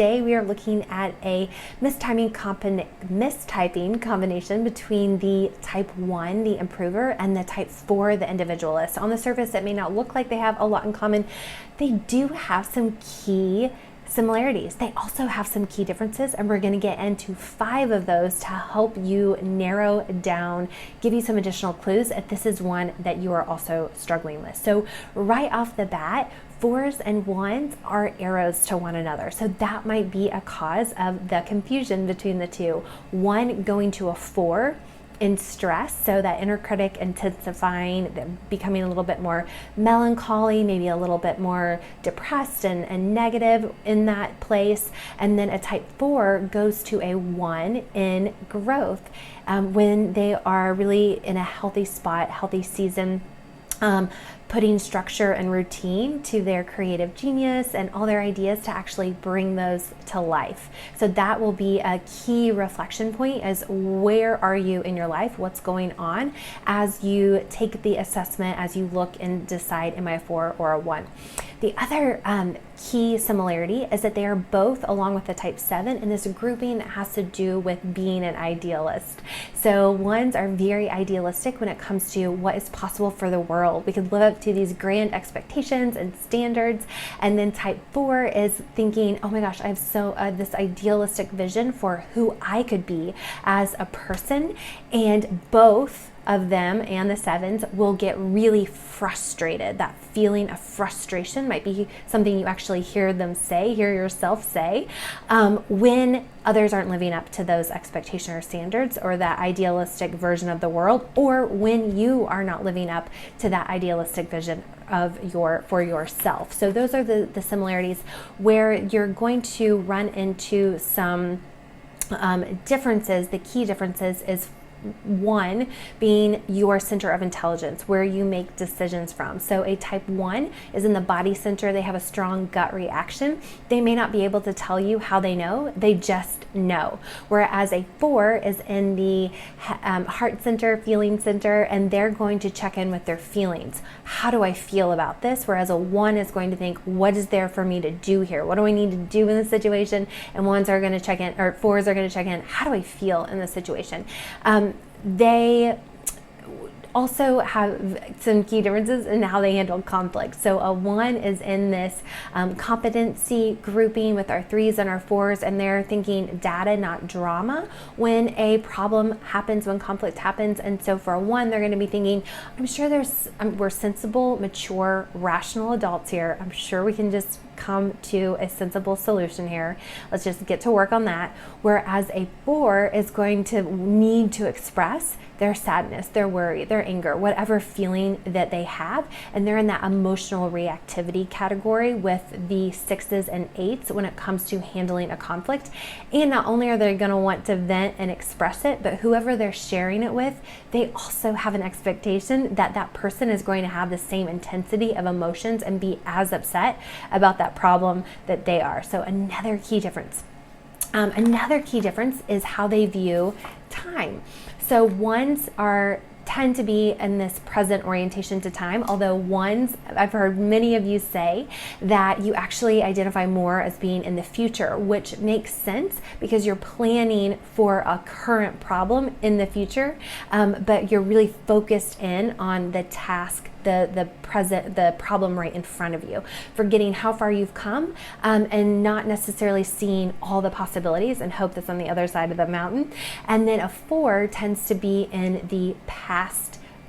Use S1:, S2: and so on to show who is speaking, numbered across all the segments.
S1: Today we are looking at a mistyping combination between the type 1, the improver, and the type 4, the individualist. On the surface, it may not look like they have a lot in common. They do have some key similarities. They also have some key differences, and we're going to get into 5 of those to help you narrow down, give you some additional clues if this is one that you are also struggling with. So right off the bat, 4s and 1s are arrows to one another. So that might be a cause of the confusion between the two. 1 going to a 4 in stress, so that inner critic intensifying, becoming a little bit more melancholy, maybe a little bit more depressed and negative in that place. And then a type 4 goes to a 1 in growth, when they are really in a healthy spot, healthy season, putting structure and routine to their creative genius and all their ideas to actually bring those to life. So that will be a key reflection point, as where are you in your life? What's going on as you take the assessment, as you look and decide, am I a 4 or a 1? The other key similarity is that they are both, along with the type 7, and this grouping that has to do with being an idealist. So 1s are very idealistic when it comes to what is possible for the world. We could live up to these grand expectations and standards. And then type 4 is thinking, oh my gosh, I have this idealistic vision for who I could be as a person. And both of them and the 7s will get really frustrated. That feeling of frustration might be something you actually hear yourself say, when others aren't living up to those expectations or standards or that idealistic version of the world, or when you are not living up to that idealistic vision for yourself. So those are the similarities where you're going to run into some differences. The key differences is 1 being your center of intelligence, where you make decisions from. So a type 1 is in the body center. They have a strong gut reaction. They may not be able to tell you how they know, they just know. Whereas a 4 is in the heart center, feeling center, and they're going to check in with their feelings. How do I feel about this? Whereas a 1 is going to think, what is there for me to do here? What do I need to do in this situation? And 1s are going to check in, or 4s are going to check in, how do I feel in this situation? They also have some key differences in how they handle conflict. So a 1 is in this competency grouping with our 3s and our 4s, and they're thinking data, not drama, when a problem happens, when conflict happens. And so for a 1, they're going to be thinking, I'm sure we're sensible, mature, rational adults here. I'm sure we can just come to a sensible solution here. Let's just get to work on that. Whereas a 4 is going to need to express their sadness, their worry, their anger, whatever feeling that they have. And they're in that emotional reactivity category with the 6s and 8s when it comes to handling a conflict. And not only are they going to want to vent and express it, but whoever they're sharing it with, they also have an expectation that that person is going to have the same intensity of emotions and be as upset about that problem that they are. So another key difference. Another key difference is how they view time. So 1s tend to be in this present orientation to time, although 1s, I've heard many of you say that you actually identify more as being in the future, which makes sense because you're planning for a current problem in the future, but you're really focused in on the task, the present, the problem right in front of you, forgetting how far you've come, and not necessarily seeing all the possibilities and hope that's on the other side of the mountain. And then a 4 tends to be in the past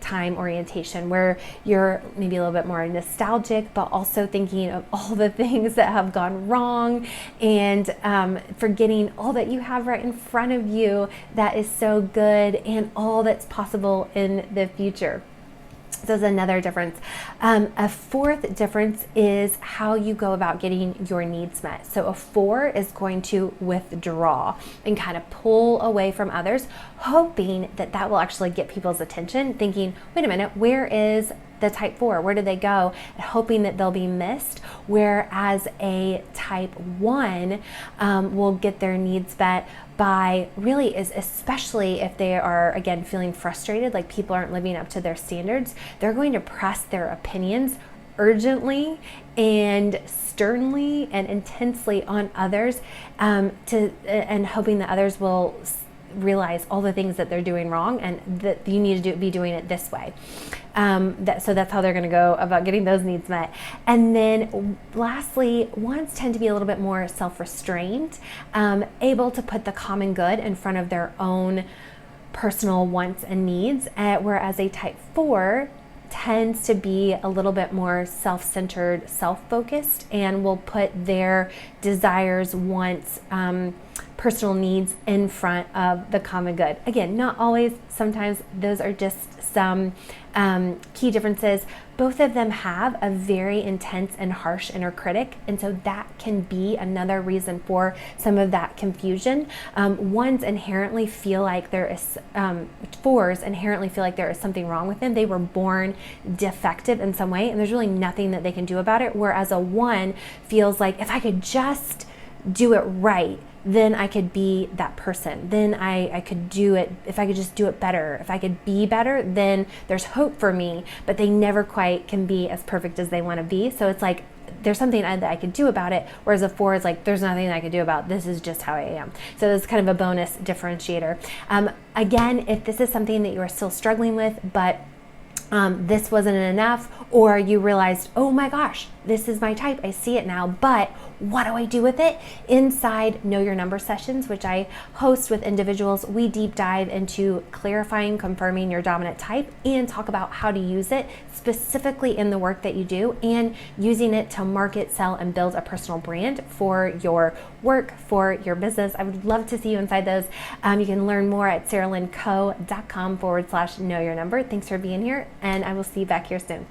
S1: time orientation, where you're maybe a little bit more nostalgic, but also thinking of all the things that have gone wrong and forgetting all that you have right in front of you that is so good and all that's possible in the future. So there's another difference. A 4th difference is how you go about getting your needs met. So a 4 is going to withdraw and kind of pull away from others, hoping that that will actually get people's attention, thinking, wait a minute, where is the type 4? Where did they go? And hoping that they'll be missed. Whereas a type 1 will get their needs met by really, especially if they are, again, feeling frustrated, like people aren't living up to their standards, they're going to press their opinions urgently and sternly and intensely on others, and hoping that others will realize all the things that they're doing wrong and that you need to be doing it this way. So that's how they're going to go about getting those needs met. And then lastly, ones tend to be a little bit more self-restrained, able to put the common good in front of their own personal wants and needs, whereas a type 4 tends to be a little bit more self-centered, self-focused, and will put their desires, wants, personal needs in front of the common good. Again, not always, sometimes those are just some key differences. Both of them have a very intense and harsh inner critic, and so that can be another reason for some of that confusion. Ones inherently feel like there is, fours inherently feel like there is something wrong with them. They were born defective in some way, and there's really nothing that they can do about it, whereas a one feels like, if I could just do it right, then I could be that person. Then I could do it. If I could just do it better, if I could be better, then there's hope for me, but they never quite can be as perfect as they want to be. So it's like, there's something that I could do about it, whereas a 4 is like, there's nothing I could do about it. This is just how I am. So it's kind of a bonus differentiator. Again, if this is something that you are still struggling with, but this wasn't enough, or you realized, oh my gosh, this is my type, I see it now, but what do I do with it? Inside Know Your Number sessions, which I host with individuals, we deep dive into clarifying, confirming your dominant type, and talk about how to use it specifically in the work that you do, and using it to market, sell, and build a personal brand for your work, for your business. I would love to see you inside those. You can learn more at saralynco.com/know your number. Thanks for being here, and I will see you back here soon.